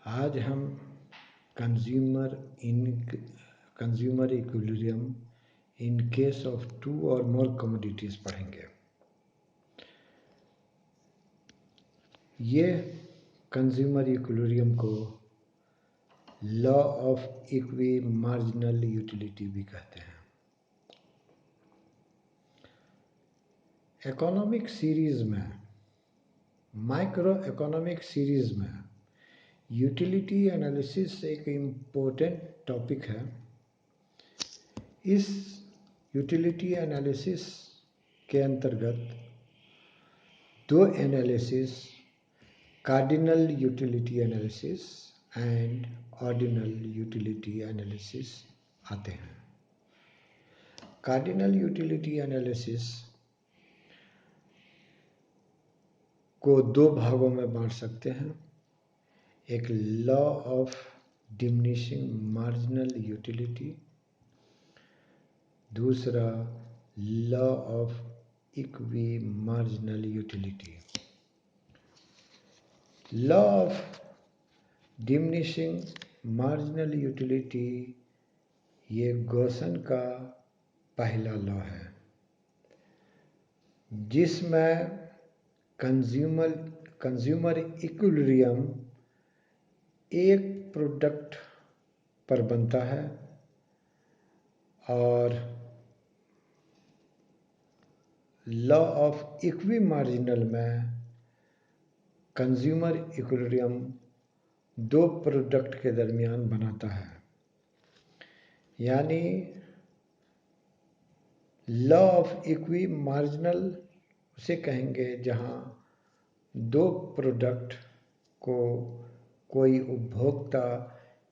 आज हम consumer equilibrium in case of 2 और मोर कमोडिटीज पढ़ेंगे। ये कंज्यूमर इक्विलिब्रियम को law of equi marginal utility भी कहते हैं। इकोनॉमिक सीरीज में, माइक्रो इकोनॉमिक सीरीज में यूटिलिटी एनालिसिस एक इम्पोर्टेंट टॉपिक है। इस यूटिलिटी एनालिसिस के अंतर्गत दो analysis, cardinal utility analysis and ordinal utility analysis आते हैं। कार्डिनल यूटिलिटी एनालिसिस को दो भागों में बांट सकते हैं। एक law of diminishing marginal utility, दूसरा law of equi marginal utility. Law of diminishing marginal utility ये गॉसन का पहला लॉ है, जिसमें कंज्यूमर इक्विलिब्रियम एक प्रोडक्ट पर बनता है और लॉ ऑफ इक्वी मार्जिनल में कंज्यूमर इक्विलिब्रियम दो प्रोडक्ट के दरमियान बनाता है। यानी लॉ ऑफ इक्वी मार्जिनल उसे कहेंगे जहां दो प्रोडक्ट को कोई उपभोक्ता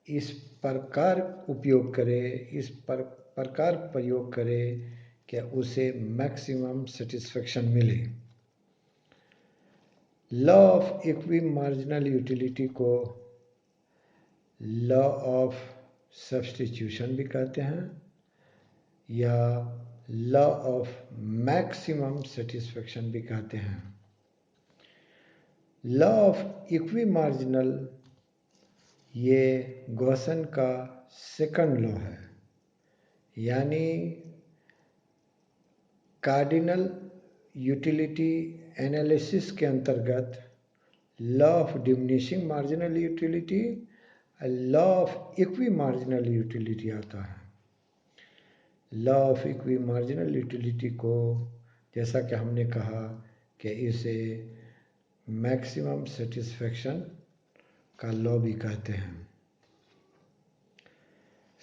इस प्रकार उपयोग करे, इस प्रकार प्रयोग करे कि उसे मैक्सिमम सेटिस्फेक्शन मिले। Law of equi marginal utility को लॉ ऑफ सब्स्टिट्यूशन भी कहते हैं या लॉ ऑफ मैक्सिमम सेटिस्फेक्शन भी कहते हैं। लॉ ऑफ इक्वी मार्जिनल ये गॉसन का सेकंड लॉ है। यानी कार्डिनल यूटिलिटी एनालिसिस के अंतर्गत law of diminishing marginal utility और law of equi marginal utility आता है। Law of equi marginal utility को, जैसा कि हमने कहा कि इसे मैक्सिमम सेटिस्फेक्शन का लॉ भी कहते हैं।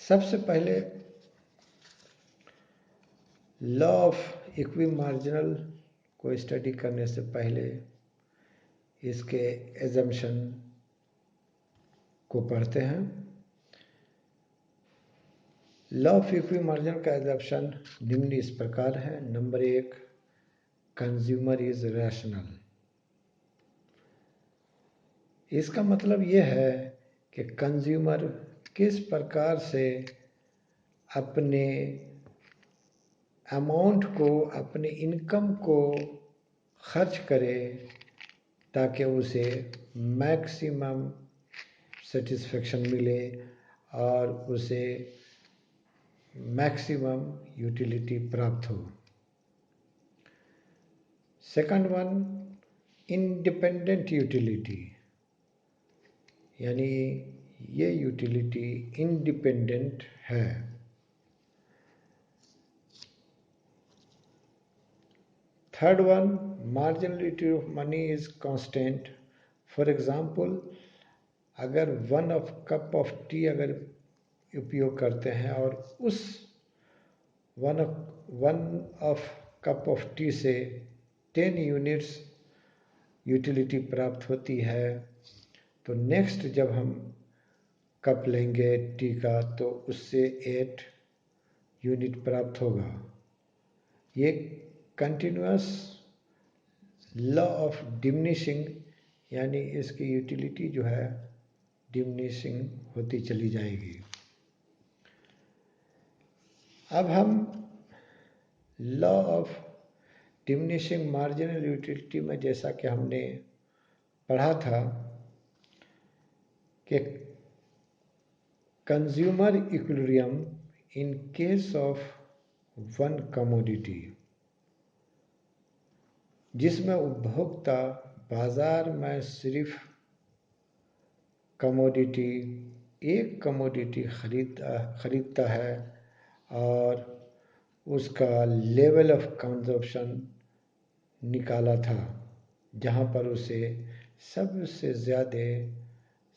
सबसे पहले लॉ ऑफ इक्वी मार्जिनल को स्टडी करने से पहले इसके एजम्पशन को पढ़ते हैं। लॉ ऑफ इक्वी मार्जिनल का एजम्पशन निम्न इस प्रकार है। Number 1, consumer is rational. इसका मतलब यह है कि कंज्यूमर किस प्रकार से अपने अमाउंट को, अपने इनकम को खर्च करे ताकि उसे मैक्सिमम सेटिस्फेक्शन मिले और उसे मैक्सिमम यूटिलिटी प्राप्त हो। सेकंड वन, इंडिपेंडेंट यूटिलिटी, यानी ये यूटिलिटी इंडिपेंडेंट है। Third one, marginality of money is constant. For example, अगर 1 कप ऑफ टी अगर उपयोग करते हैं और उस 1 कप ऑफ टी से 10 यूनिट्स यूटिलिटी प्राप्त होती है, तो नेक्स्ट जब हम कप लेंगे टी का तो उससे 8 यूनिट प्राप्त होगा। ये कंटिन्यूअस लॉ ऑफ डिमिनिशिंग, यानी इसकी यूटिलिटी जो है डिमिनिशिंग होती चली जाएगी। अब हम law of diminishing marginal utility में, जैसा कि हमने पढ़ा था कि consumer equilibrium in case of one commodity, जिसमें उपभोक्ता बाजार में सिर्फ एक कमोडिटी खरीदता है और उसका लेवल ऑफ कंजप्शन निकाला था जहाँ पर उसे सबसे ज़्यादा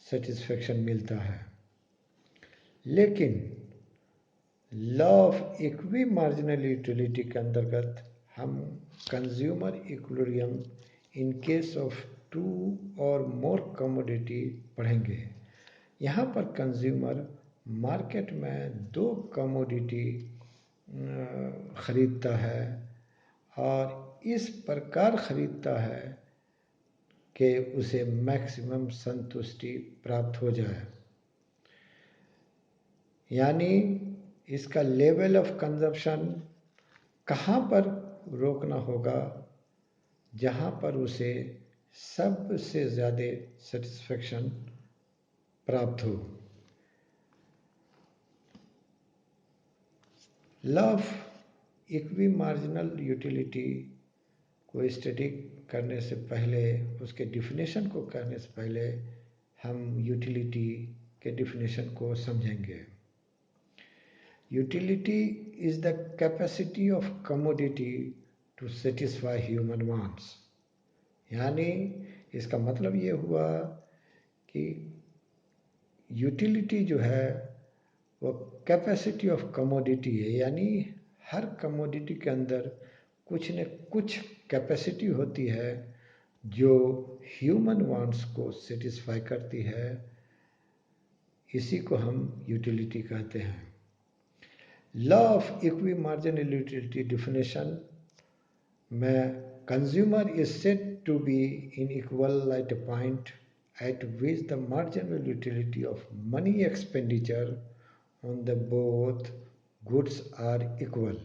सेटिस्फेक्शन मिलता है। लेकिन law of equi marginal utility के अंतर्गत हम consumer equilibrium in case of 2 और मोर कमोडिटी पढ़ेंगे। यहाँ पर कंज्यूमर मार्केट में 2 कमोडिटी खरीदता है और इस प्रकार खरीदता है कि उसे मैक्सिमम संतुष्टि प्राप्त हो जाए, यानी इसका लेवल ऑफ कंजप्शन कहाँ पर रोकना होगा, जहाँ पर उसे सबसे ज़्यादा सेटिस्फेक्शन प्राप्त हो। Law of equi marginal utility को स्टडी करने से पहले, उसके डिफिनेशन को करने से पहले हम यूटिलिटी के डिफिनेशन को समझेंगे। Utility is the capacity of commodity to satisfy human wants, यानी इसका मतलब ये हुआ कि यूटिलिटी जो है वो कैपेसिटी ऑफ कमोडिटी है, यानी हर कमोडिटी के अंदर कुछ न कुछ कैपेसिटी होती है जो ह्यूमन वांट्स को सेटिस्फाई करती है। इसी को हम यूटिलिटी कहते हैं। Law of equi marginal utility definition में consumer is said to be in equal at a point at which the marginal utility of money expenditure on the both goods are equal.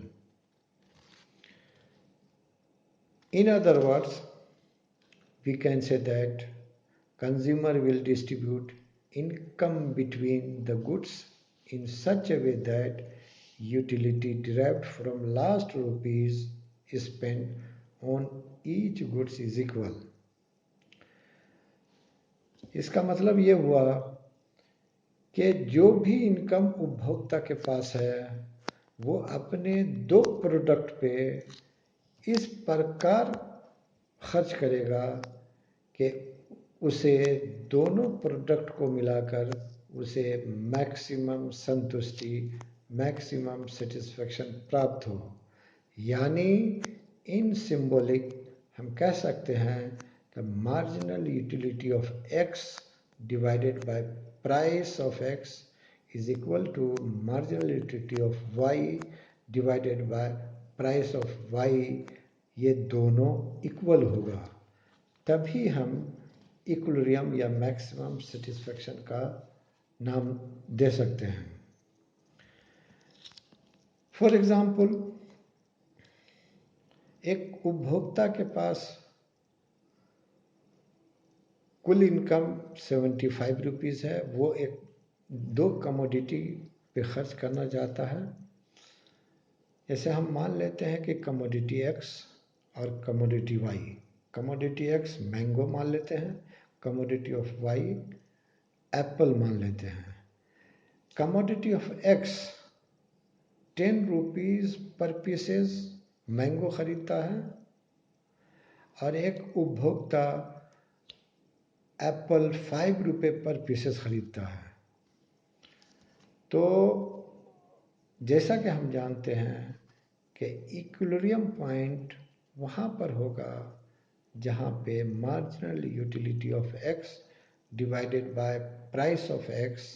In other words, we can say that consumer will distribute income between the goods in such a way that utility derived from last rupees spent on each goods is equal. इसका मतलब ये हुआ कि जो भी income उपभोक्ता के पास है वो अपने 2 प्रोडक्ट पे इस प्रकार खर्च करेगा कि उसे दोनों प्रोडक्ट को मिलाकर उसे मैक्सिमम संतुष्टि, मैक्सिमम सेटिस्फेक्शन प्राप्त हो। यानी इन सिंबॉलिक हम कह सकते हैं कि marginal utility of x divided by price of x is equal to marginal utility of y divided by price of y, ये दोनों इक्वल होगा, तभी हम इक्विलिब्रियम या मैक्सिमम सेटिस्फेक्शन का नाम दे सकते हैं। फॉर एग्जाम्पल, एक उपभोक्ता के पास कुल इनकम 75 रुपीज़ है, वो एक 2 कमोडिटी पे खर्च करना चाहता है। जैसे हम मान लेते हैं कि कमोडिटी X और commodity Y। Commodity X mango मान लेते हैं, कमोडिटी ऑफ Y एप्पल मान लेते हैं। Commodity of X 10 rupees per pieces mango खरीदता है और एक उपभोक्ता एप्पल 5 रुपये पर पीसेस खरीदता है। तो जैसा कि हम जानते हैं कि इक्विलिब्रियम पॉइंट वहाँ पर होगा जहाँ पे marginal utility of x divided by price of x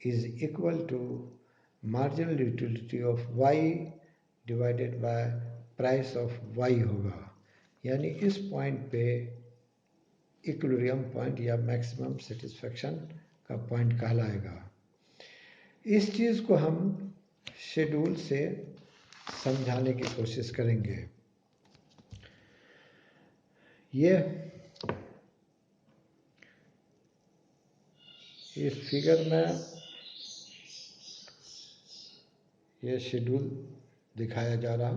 is equal to marginal utility of y divided by price of y होगा। यानी इस पॉइंट पे इक्विलिब्रियम पॉइंट या मैक्सिमम सेटिस्फेक्शन का पॉइंट कहलाएगा। इस चीज़ को हम शेड्यूल से समझाने की कोशिश करेंगे। ये इस फिगर में ये शेड्यूल दिखाया जा रहा।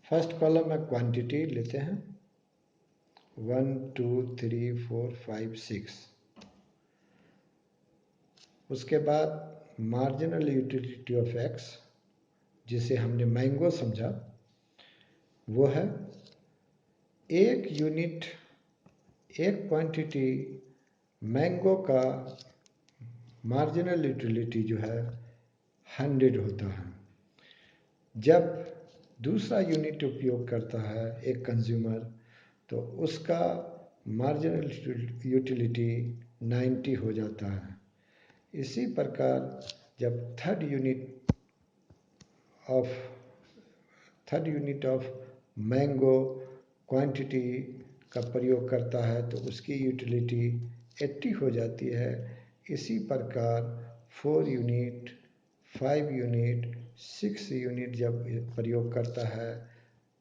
फर्स्ट कॉलम में क्वांटिटी लेते हैं 1 2 3 4 5 6। उसके बाद मार्जिनल यूटिलिटी ऑफ एक्स, जिसे हमने मैंगो समझा, वो है एक यूनिट, एक क्वांटिटी मैंगो का मार्जिनल यूटिलिटी जो है 100 होता है। जब दूसरा यूनिट उपयोग करता है एक कंज्यूमर, तो उसका मार्जिनल यूटिलिटी 90 हो जाता है। इसी प्रकार जब third unit of mango quantity का प्रयोग करता है तो उसकी यूटिलिटी 80 हो जाती है। इसी प्रकार 4 यूनिट, 5 यूनिट, 6 यूनिट जब प्रयोग करता है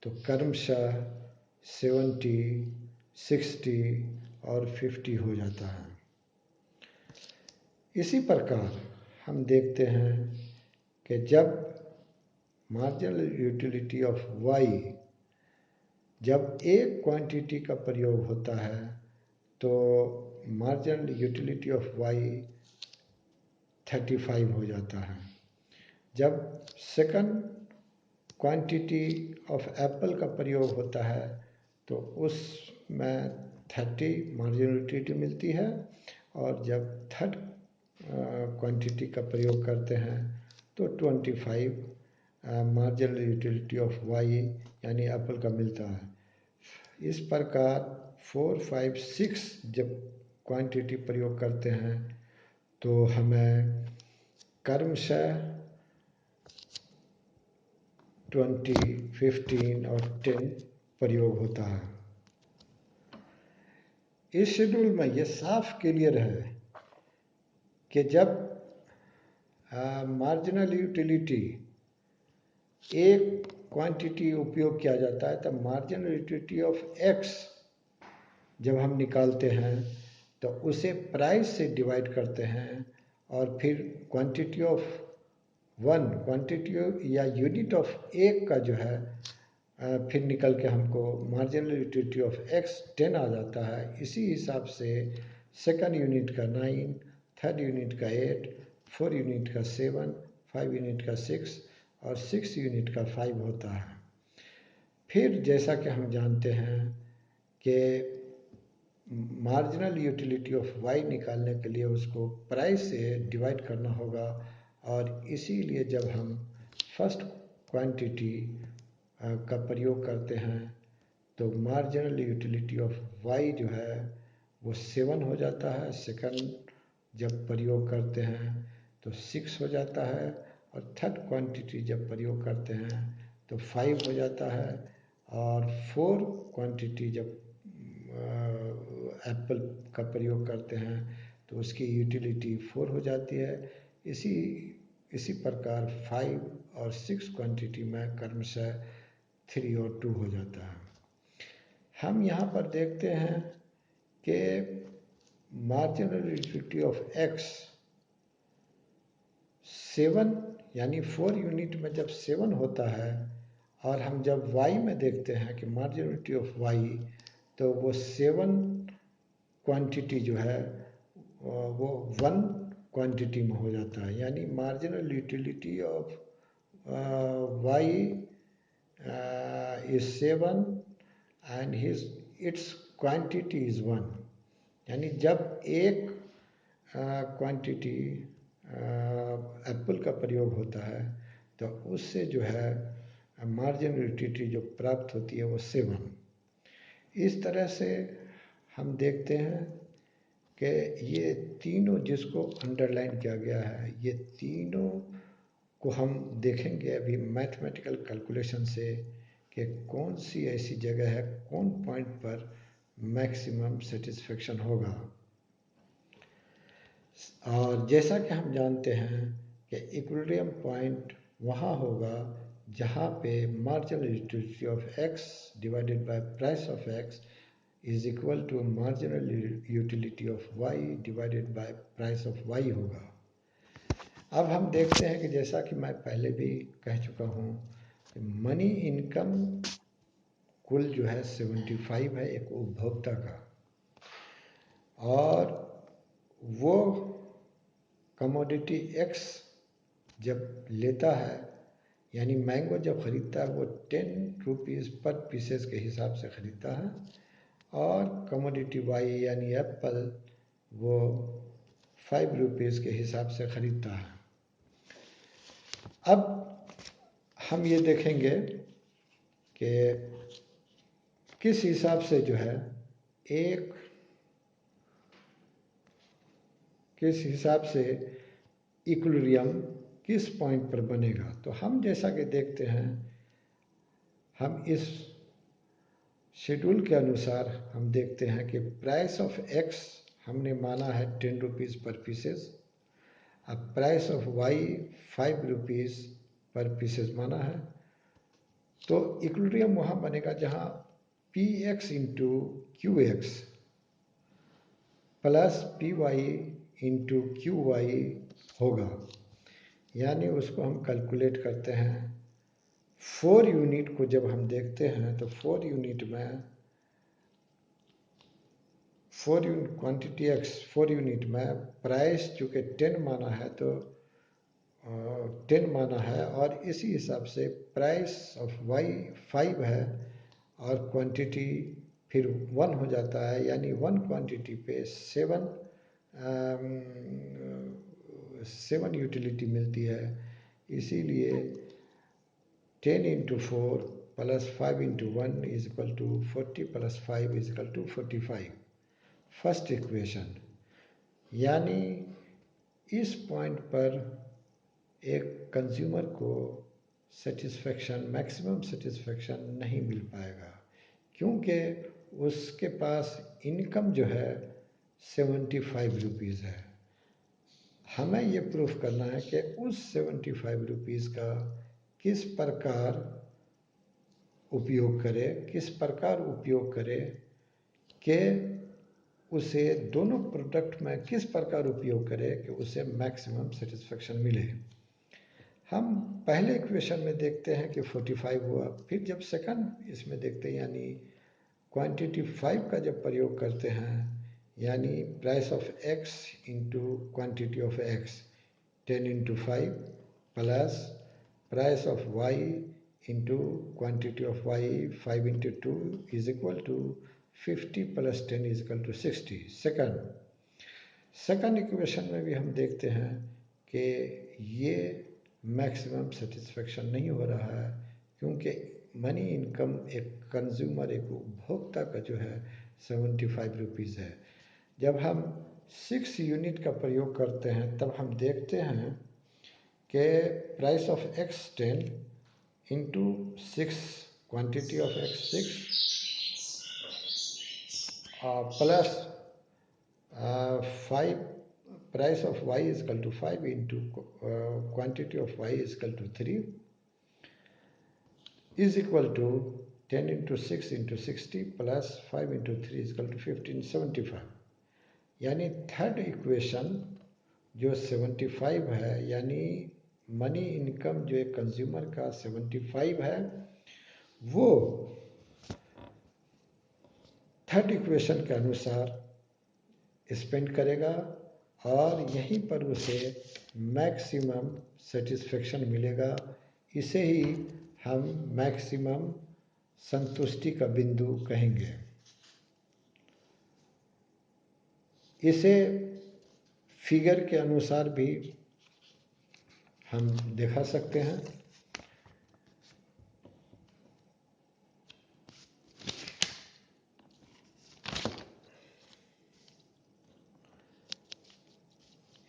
तो क्रमशः 70, 60 और 50 हो जाता है। इसी प्रकार हम देखते हैं कि जब मार्जिनल यूटिलिटी ऑफ y, जब एक क्वांटिटी का प्रयोग होता है तो मार्जिनल यूटिलिटी ऑफ y 35 हो जाता है। जब सेकंड क्वांटिटी ऑफ एप्पल का प्रयोग होता है तो उसमें 30 मार्जिनल यूटिलिटी मिलती है, और जब थर्ड क्वांटिटी का प्रयोग करते हैं तो 25 मार्जिनल यूटिलिटी ऑफ y यानी एप्पल का मिलता है। इस प्रकार 4, 5, 6 जब क्वांटिटी प्रयोग करते हैं तो हमें क्रमशः 20, 15 और 10 प्रयोग होता है। इस शेड्यूल में यह साफ क्लियर है कि जब मार्जिनल यूटिलिटी एक क्वांटिटी उपयोग किया जाता है तब मार्जिनल यूटिलिटी ऑफ x जब हम निकालते हैं तो उसे प्राइस से डिवाइड करते हैं, और फिर क्वांटिटी ऑफ क्वांटिटी या यूनिट ऑफ एक का जो है फिर निकल के हमको मार्जिनल यूटिलिटी ऑफ x 10 आ जाता है। इसी हिसाब से सेकंड यूनिट का 9, थर्ड यूनिट का 8, 4 यूनिट का 7, 5 यूनिट का 6 और 6 यूनिट का 5 होता है। फिर जैसा कि हम जानते हैं कि मार्जिनल यूटिलिटी ऑफ y निकालने के लिए उसको प्राइस से डिवाइड करना होगा, और इसीलिए जब हम फर्स्ट क्वांटिटी का प्रयोग करते हैं तो मार्जिनल यूटिलिटी ऑफ y जो है वो 7 हो जाता है। सेकंड जब प्रयोग करते हैं तो 6 हो जाता है, और थर्ड क्वांटिटी जब प्रयोग करते हैं तो 5 हो जाता है, और 4 क्वांटिटी जब एप्पल का प्रयोग करते हैं तो उसकी यूटिलिटी 4 हो जाती है। इसी प्रकार 5 और 6 क्वांटिटी में क्रमशः 3 और 2 हो जाता है। हम यहाँ पर देखते हैं कि मार्जिनल यूटिलिटी ऑफ x 7 यानी 4 यूनिट में जब 7 होता है, और हम जब y में देखते हैं कि मार्जिनल यूटिलिटी ऑफ y तो वो 7 क्वांटिटी जो है वो 1 क्वांटिटी में हो जाता है। यानी marginal utility of y is 7 and its quantity is 1। यानी जब एक क्वांटिटी एप्पल का प्रयोग होता है तो उससे जो है मार्जिनल यूटिलिटी जो प्राप्त होती है वो 7। इस तरह से हम देखते हैं कि ये तीनों जिसको अंडरलाइन किया गया है, ये तीनों को हम देखेंगे अभी मैथमेटिकल कैलकुलेशन से कि कौन सी ऐसी जगह है, कौन पॉइंट पर मैक्सिमम सेटिस्फेक्शन होगा। और जैसा कि हम जानते हैं कि इक्विलिब्रियम पॉइंट वहाँ होगा जहाँ पे marginal utility of x divided by price of x is equal to marginal utility of Y divided by price of Y होगा। अब हम देखते हैं कि जैसा कि मैं पहले भी कह चुका हूँ कि मनी इनकम कुल जो है 75 है एक उपभोक्ता का, और वो कमोडिटी एक्स जब लेता है, यानी मैंगो जब ख़रीदता है वो 10 रुपीज़ पर पीसेस के हिसाब से ख़रीदता है, और कमोडिटी वाई यानी एप्पल वो 5 रुपीज़ के हिसाब से ख़रीदता है। अब हम ये देखेंगे कि किस हिसाब से जो है किस हिसाब से इक्विलिब्रियम किस पॉइंट पर बनेगा। तो हम जैसा कि देखते हैं, हम इस शेड्यूल के अनुसार हम देखते हैं कि प्राइस ऑफ एक्स हमने माना है 10 रुपीज़ पर पीसेस, अब price of Y 5 rupees per pieces माना है। तो इक्विलिब्रियम वहाँ बनेगा जहाँ P X into Q X plus P Y into Q Y होगा, यानी उसको हम कैलकुलेट करते हैं। 4 यूनिट को जब हम देखते हैं तो 4 यूनिट में 4 यूनिट क्वांटिटी एक्स 4 यूनिट में प्राइस चूँकि 10 माना है तो 10 माना है, और इसी हिसाब से प्राइस ऑफ वाई 5 है और क्वांटिटी फिर 1 हो जाता है, यानी 1 क्वांटिटी पे 7 यूटिलिटी मिलती है। इसीलिए 10 into 4 plus 5 into 1 is equal to 40 plus 5 is equal to 45 first equation. यानी इस पॉइंट पर एक कंज्यूमर को सेटिस्फेक्शन मैक्सिमम सेटिस्फेक्शन नहीं मिल पाएगा, क्योंकि उसके पास इनकम जो है 75 रुपीज़ है। हमें ये प्रूफ करना है कि उस 75 रुपीज़ का किस प्रकार उपयोग करे कि उसे दोनों प्रोडक्ट में किस प्रकार उपयोग करे कि उसे मैक्सिमम सेटिस्फेक्शन मिले। हम पहले इक्वेशन में देखते हैं कि 45 हुआ, फिर जब सेकंड इसमें देखते हैं यानी क्वांटिटी 5 का जब प्रयोग करते हैं, यानी price of X into quantity of X 10 into 5 plus price of Y into quantity of Y 5 into 2 is equal to 50 plus 10 is equal to 60। Second equation में भी हम देखते हैं कि ये मैक्सिमम सेटिस्फेक्शन नहीं हो रहा है, क्योंकि मनी इनकम एक कंज्यूमर एक उपभोक्ता का जो है 75 रुपीज़ है। जब हम 6 यूनिट का प्रयोग करते हैं तब हम देखते हैं कि price of X 10 into 6 quantity of x 6 plus 5 price of y is equal to 5 into quantity of y is equal to 3 is equal to 10 into 6 into 60 plus 5 into 3 is equal to 1575। यानी third equation जो 75 है, यानी money income जो एक consumer का 75 है, वो third equation के अनुसार स्पेंड करेगा और यहीं पर उसे मैक्सिमम सेटिस्फेक्शन मिलेगा। इसे ही हम मैक्सिमम संतुष्टि का बिंदु कहेंगे। इसे फिगर के अनुसार भी हम दिखा सकते हैं।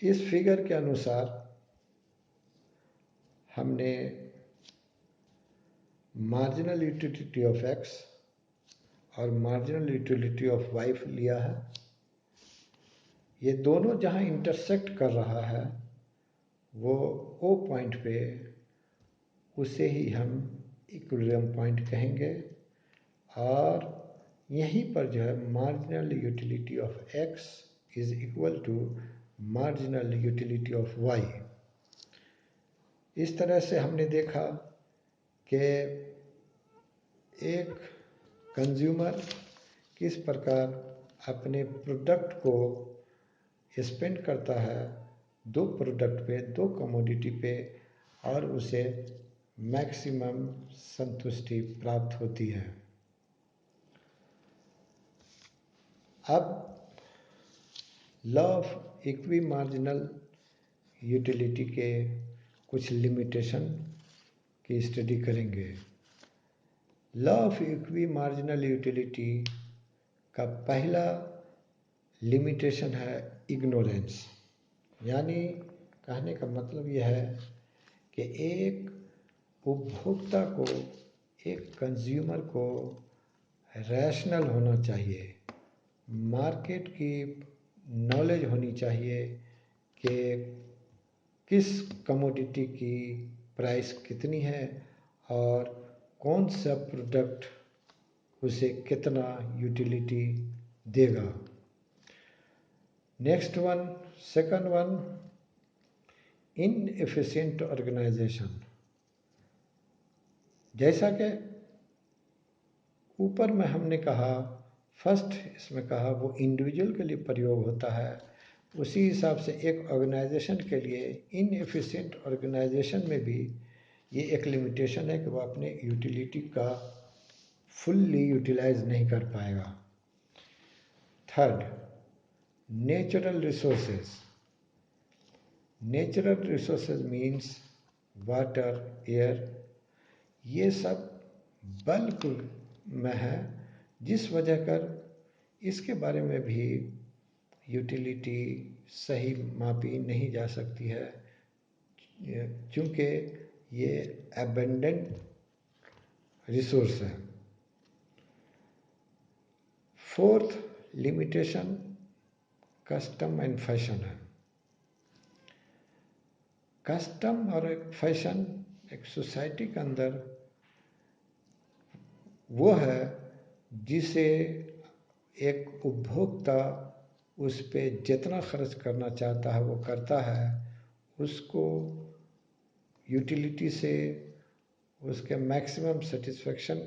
इस फिगर के अनुसार हमने मार्जिनल यूटिलिटी ऑफ एक्स और मार्जिनल यूटिलिटी ऑफ वाई लिया है। ये दोनों जहाँ इंटरसेक्ट कर रहा है वो ओ पॉइंट पे, उसे ही हम इक्विलिब्रियम पॉइंट कहेंगे। और यहीं पर जो है marginal utility of x is equal to marginal utility of y। इस तरह से हमने देखा कि एक कंज्यूमर किस प्रकार अपने प्रोडक्ट को स्पेंड करता है दो प्रोडक्ट पे, दो कमोडिटी पे, और उसे मैक्सिमम संतुष्टि प्राप्त होती है। अब law of equi marginal utility के कुछ लिमिटेशन की स्टडी करेंगे। Law of equi marginal utility का पहला लिमिटेशन है इग्नोरेंस, यानी कहने का मतलब यह है कि एक उपभोक्ता को, एक कंज्यूमर को रैशनल होना चाहिए, मार्केट की नॉलेज होनी चाहिए कि किस कमोडिटी की प्राइस कितनी है और कौन सा प्रोडक्ट उसे कितना यूटिलिटी देगा। Next one, second one, inefficient organisation. जैसा कि ऊपर में हमने कहा, फर्स्ट इसमें कहा वो इंडिविजुअल के लिए प्रयोग होता है, उसी हिसाब से एक ऑर्गेनाइजेशन के लिए इनएफिशिएंट ऑर्गेनाइजेशन में भी ये एक लिमिटेशन है कि वो अपने यूटिलिटी का फुल्ली यूटिलाइज नहीं कर पाएगा। Third, natural resources. Natural resources means water, air, ये सब बल्क में है, जिस वजह कर इसके बारे में भी यूटिलिटी सही मापी नहीं जा सकती है, क्योंकि ये अबंडेंट रिसोर्स है। Fourth limitation custom and fashion है। कस्टम और एक फैशन एक सोसाइटी के अंदर वो है जिसे एक उपभोक्ता उस पर जितना खर्च करना चाहता है वो करता है, उसको यूटिलिटी से, उसके मैक्सिमम सेटिस्फेक्शन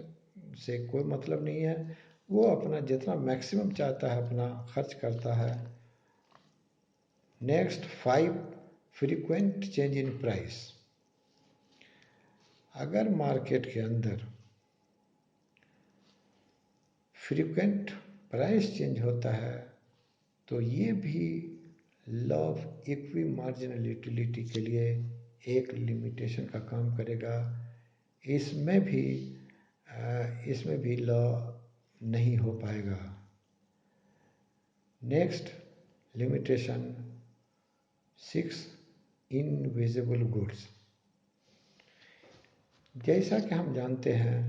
से कोई मतलब नहीं है, वो अपना जितना मैक्सिमम चाहता है अपना खर्च करता है। Next, 5, frequent change in price. अगर मार्केट के अंदर फ्रीक्वेंट प्राइस चेंज होता है तो ये भी law of equi marginal utility के लिए एक लिमिटेशन का काम करेगा। इसमें भी लॉ नहीं हो पाएगा। Next limitation 6, invisible goods. जैसा कि हम जानते हैं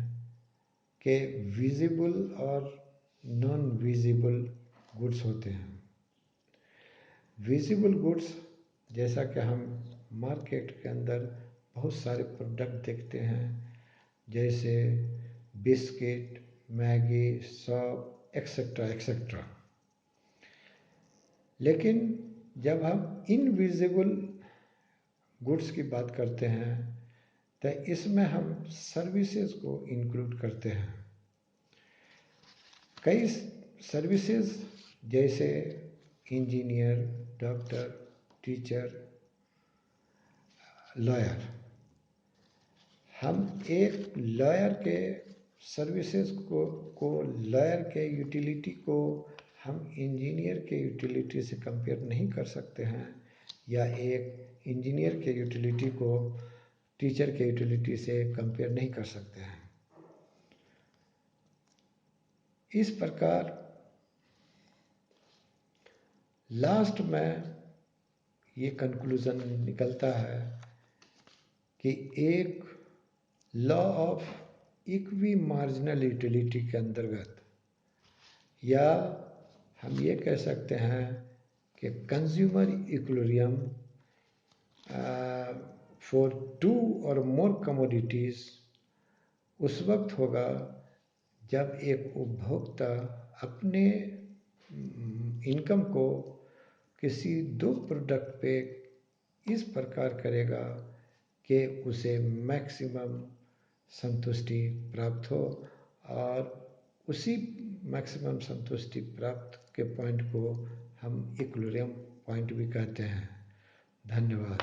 कि विजिबल और नॉन विजिबल गुड्स होते हैं। विजिबल गुड्स, जैसा कि हम मार्केट के अंदर बहुत सारे प्रोडक्ट देखते हैं, जैसे biscuit, Maggi, shop, etcetera etcetera. लेकिन जब हम इनविजिबल गुड्स की बात करते हैं तो इसमें हम सर्विसेज को इंक्लूड करते हैं। कई सर्विसेज जैसे इंजीनियर, डॉक्टर, टीचर, लॉयर, हम एक लॉयर के सर्विसेज को लॉयर के यूटिलिटी को हम इंजीनियर के यूटिलिटी से कंपेयर नहीं कर सकते हैं, या एक इंजीनियर के यूटिलिटी को टीचर के यूटिलिटी से कंपेयर नहीं कर सकते हैं। इस प्रकार लास्ट में ये कंक्लूजन निकलता है कि एक law of equi marginal utility के अंतर्गत, या हम ये कह सकते हैं कि कंज्यूमर इक्विलिब्रियम फॉर 2 और मोर कमोडिटीज उस वक्त होगा जब एक उपभोक्ता अपने इनकम को किसी दो प्रोडक्ट पे इस प्रकार करेगा कि उसे मैक्सिमम संतुष्टि प्राप्त हो, और उसी मैक्सिमम संतुष्टि प्राप्त के पॉइंट को हम इक्विलिब्रियम पॉइंट भी कहते हैं। धन्यवाद।